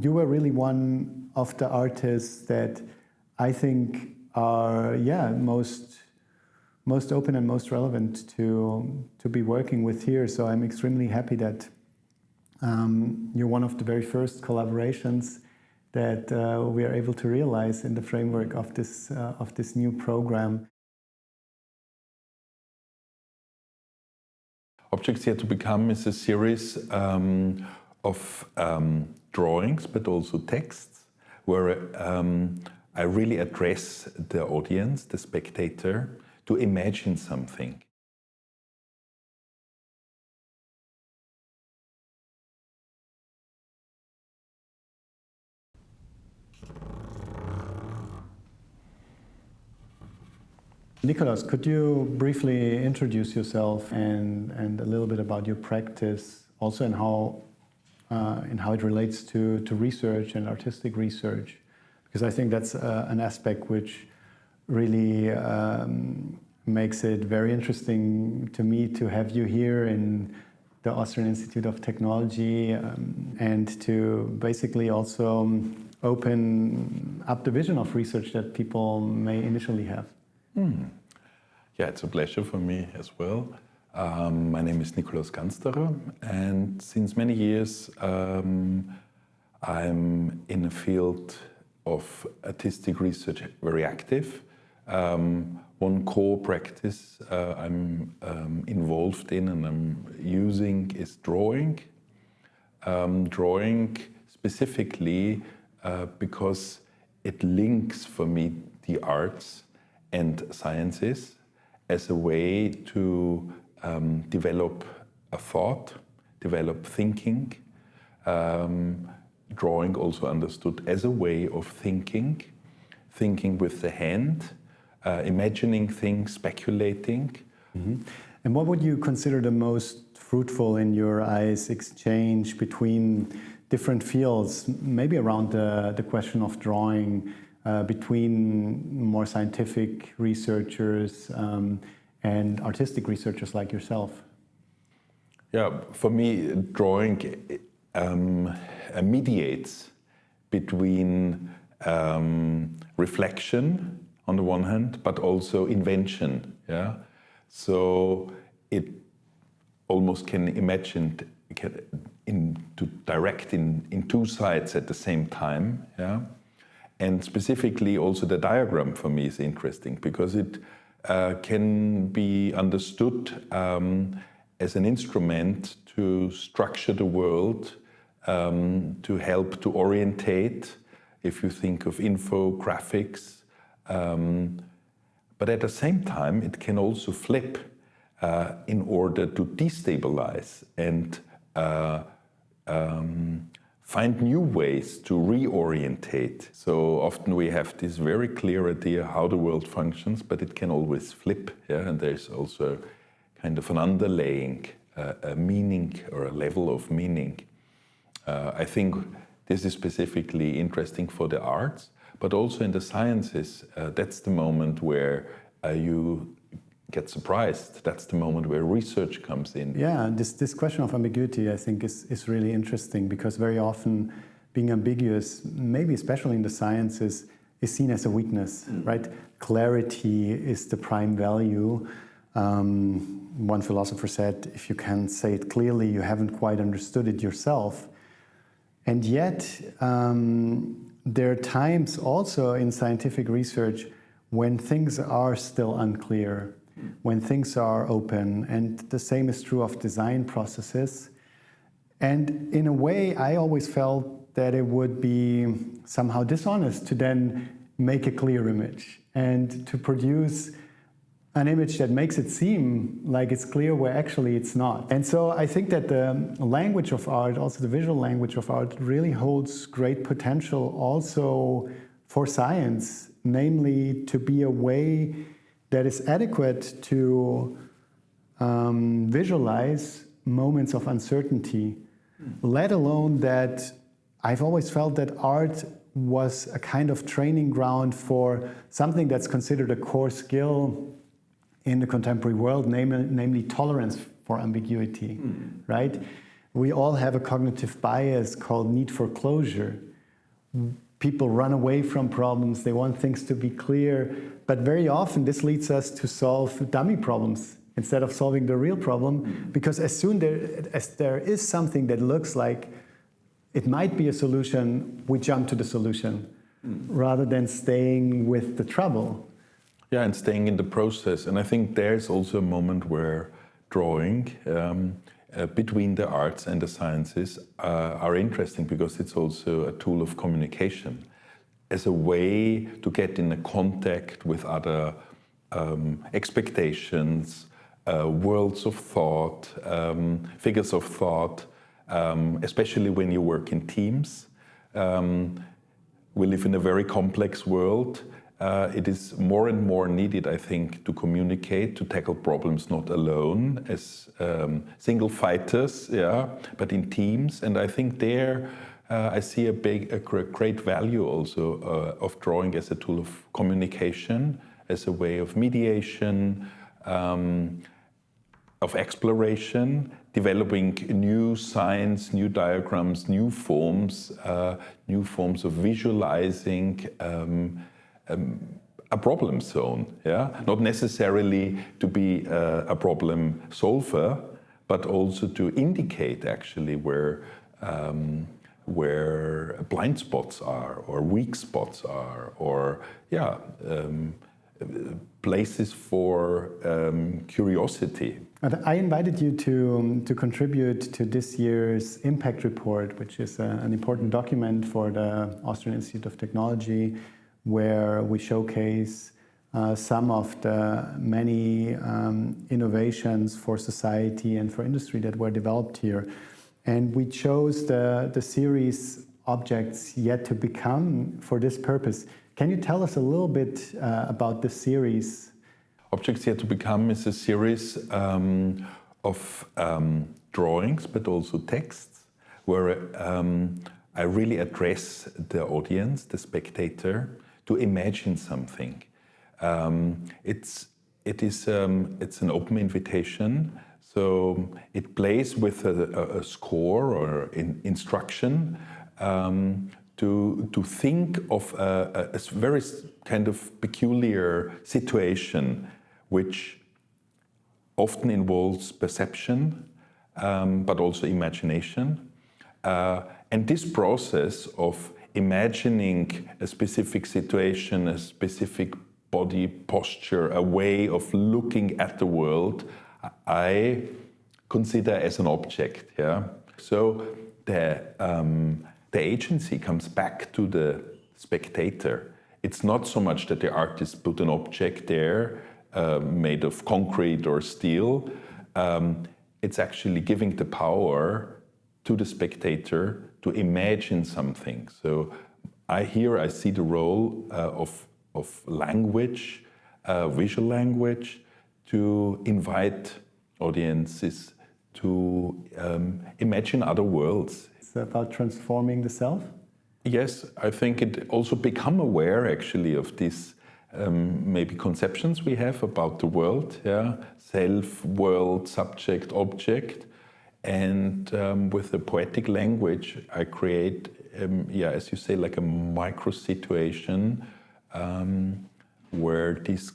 you were really one of the artists that I think are most open and most relevant to be working with here. So I'm extremely happy that you're one of the very first collaborations that we are able to realize in the framework of this new program. Objects Yet to Become is a series of drawings, but also texts, where I really address the audience, the spectator, to imagine something. Nikolaus, could you briefly introduce yourself and a little bit about your practice, also in how it relates to research and artistic research? Because I think that's an aspect which really makes it very interesting to me to have you here in the Austrian Institute of Technology and to basically also open up the vision of research that people may initially have. Yeah, it's a pleasure for me as well. My name is Nikolaus Gansterer, and since many years I'm in a field of artistic research very active. One core practice I'm involved in and I'm using is drawing. Drawing specifically because it links for me the arts and sciences as a way to develop a thought, develop thinking. Drawing also understood as a way of thinking with the hand, imagining things, speculating. Mm-hmm. And what would you consider the most fruitful in your eyes exchange between different fields, maybe around the question of drawing, between more scientific researchers and artistic researchers like yourself? Yeah, for me, drawing mediates between reflection on the one hand, but also invention. Yeah, so it almost can imagine to direct in two sides at the same time. Yeah. And specifically also the diagram for me is interesting because it can be understood as an instrument to structure the world, to help to orientate, if you think of infographics. But at the same time, it can also flip in order to destabilize and find new ways to reorientate. So often we have this very clear idea how the world functions, but it can always flip. Yeah? And there's also kind of an underlying a meaning or a level of meaning. I think this is specifically interesting for the arts, but also in the sciences. That's the moment where you get surprised. That's the moment where research comes in. Yeah, this question of ambiguity, I think, is really interesting because very often being ambiguous, maybe especially in the sciences, is seen as a weakness, right? Clarity is the prime value. One philosopher said, if you can't say it clearly, you haven't quite understood it yourself. And yet, there are times also in scientific research when things are still unclear, when things are open, and the same is true of design processes. And in a way, I always felt that it would be somehow dishonest to then make a clear image and to produce an image that makes it seem like it's clear where actually it's not. And so I think that the language of art, also the visual language of art, really holds great potential also for science, namely to be a way that is adequate to visualize moments of uncertainty, let alone that I've always felt that art was a kind of training ground for something that's considered a core skill in the contemporary world, namely tolerance for ambiguity, right? We all have a cognitive bias called need for closure. people run away from problems, they want things to be clear, but very often this leads us to solve dummy problems instead of solving the real problem, because as soon as there is something that looks like it might be a solution, we jump to the solution rather than staying with the trouble. Yeah, and staying in the process. And I think there's also a moment where drawing between the arts and the sciences are interesting, because it's also a tool of communication as a way to get in a contact with other expectations, worlds of thought, figures of thought, especially when you work in teams. We live in a very complex world. It is more and more needed, I think, to communicate, to tackle problems not alone as single fighters, but in teams. And I think there I see a great value also of drawing as a tool of communication, as a way of mediation, of exploration, developing new science, new diagrams, new forms of visualizing a problem zone, not necessarily to be a problem solver, but also to indicate actually where blind spots are, or weak spots are, or places for curiosity. I invited you to contribute to this year's Impact Report, which is an important document for the Austrian Institute of Technology, where we showcase some of the many innovations for society and for industry that were developed here. And we chose the series Objects Yet to Become for this purpose. Can you tell us a little bit about this series? Objects Yet to Become is a series of drawings, but also texts, where I really address the audience, the spectator, to imagine something. It's an open invitation, so it plays with a score or instruction to think of a very kind of peculiar situation, which often involves perception, but also imagination. And this process of imagining a specific situation, a specific body posture, a way of looking at the world, I consider as an object. So the agency comes back to the spectator. It's not so much that the artist put an object there made of concrete or steel. It's actually giving the power to the spectator to imagine something. So I see the role of language, visual language, to invite audiences to imagine other worlds. It's about transforming the self? Yes, I think it also become aware actually of these maybe conceptions we have about the world, self, world, subject, object. And with the poetic language, I create, as you say, like a micro situation where this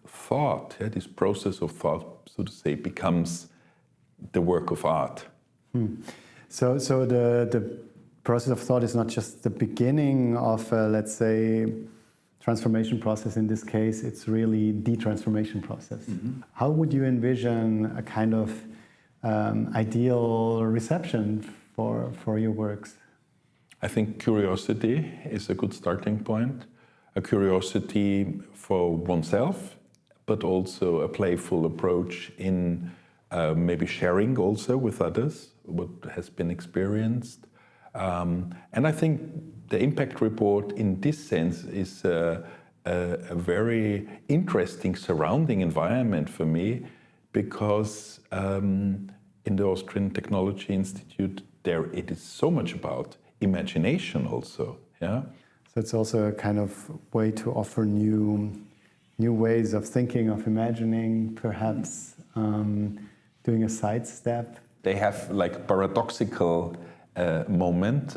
thought, this process of thought, so to say, becomes the work of art. So the process of thought is not just the beginning of, let's say, transformation process in this case, it's really the transformation process. Mm-hmm. How would you envision a kind of ideal reception for your works? I think curiosity is a good starting point. A curiosity for oneself, but also a playful approach in maybe sharing also with others what has been experienced. And I think the Impact Report in this sense is a very interesting surrounding environment for me, because in the Austrian Technology Institute, it is so much about imagination also. So it's also a kind of way to offer new ways of thinking, of imagining, perhaps doing a sidestep. They have like paradoxical moment.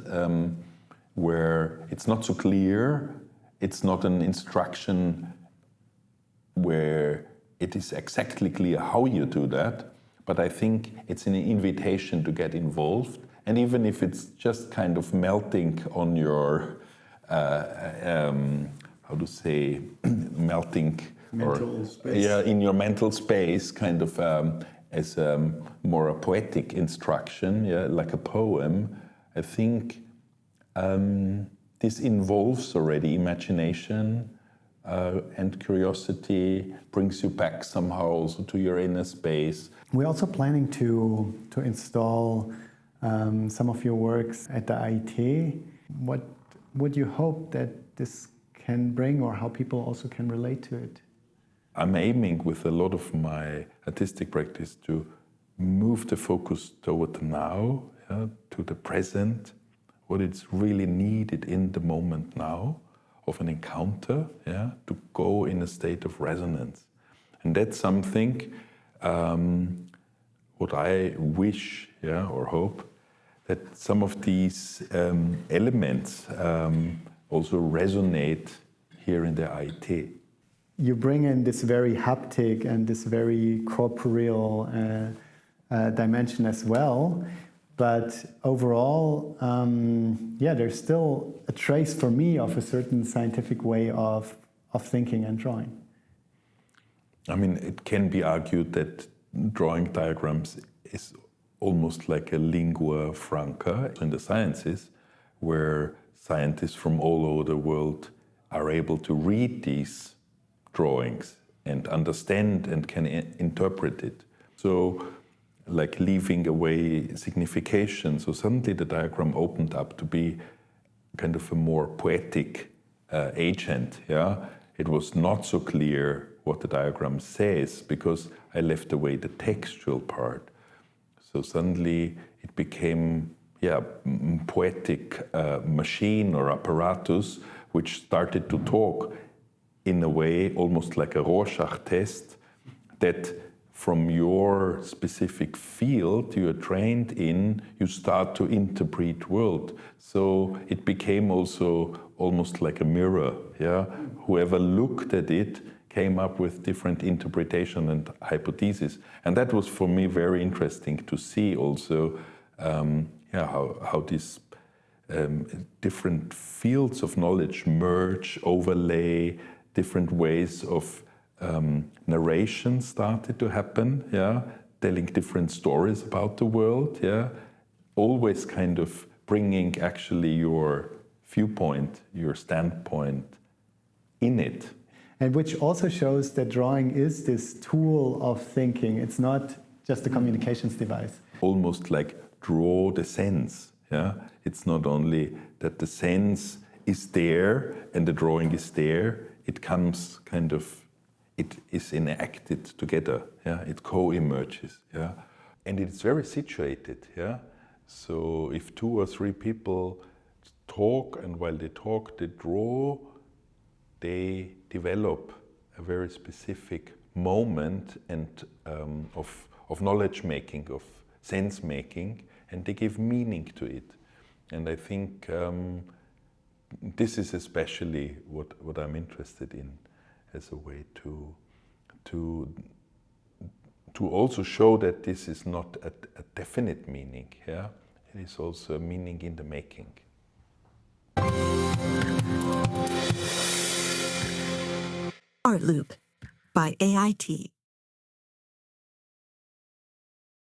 where it's not so clear, it's not an instruction where it is exactly clear how you do that, but I think it's an invitation to get involved. And even if it's just kind of melting on your, how to say, melting mental space. Yeah, in your mental space, kind of as more a poetic instruction, yeah, like a poem. I think this involves already imagination and curiosity, brings you back somehow also to your inner space. We're also planning to install some of your works at the AIT. What would you hope that this can bring, or how people also can relate to it? I'm aiming with a lot of my artistic practice to move the focus toward the now, yeah, to the present, what is really needed in the moment now of an encounter, yeah, to go in a state of resonance. And that's something what I wish, yeah, or hope, that some of these elements also resonate here in the AIT. You bring in this very haptic and this very corporeal dimension as well, but overall, there's still a trace for me of a certain scientific way of thinking and drawing. I mean, it can be argued that drawing diagrams is almost like a lingua franca in the sciences, where scientists from all over the world are able to read these drawings and understand and can interpret it. So, like leaving away signification. So suddenly the diagram opened up to be kind of a more poetic agent. Yeah, it was not so clear what the diagram says because I left away the textual part. So suddenly it became poetic machine or apparatus which started to talk in a way almost like a Rorschach test, that from your specific field you are trained in, you start to interpret world. So it became also almost like a mirror. Yeah, whoever looked at it came up with different interpretation and hypotheses, and that was for me very interesting to see also how these different fields of knowledge merge, overlay, different ways of narration started to happen, yeah, telling different stories about the world, yeah, always kind of bringing actually your viewpoint, your standpoint in it. And which also shows that drawing is this tool of thinking. It's not just a communications device. Almost like draw the sense, yeah. It's not only that the sense is there and the drawing is there, it comes kind of, it is enacted together, yeah, it co-emerges, yeah, and it's very situated, yeah. So if 2 or 3 people talk, and while they talk, they draw, they develop a very specific moment and of knowledge making, of sense making, and they give meaning to it. And I think this is especially what I'm interested in, as a way to also show that this is not a definite meaning. Yeah, it is also a meaning in the making. Art Loop by AIT.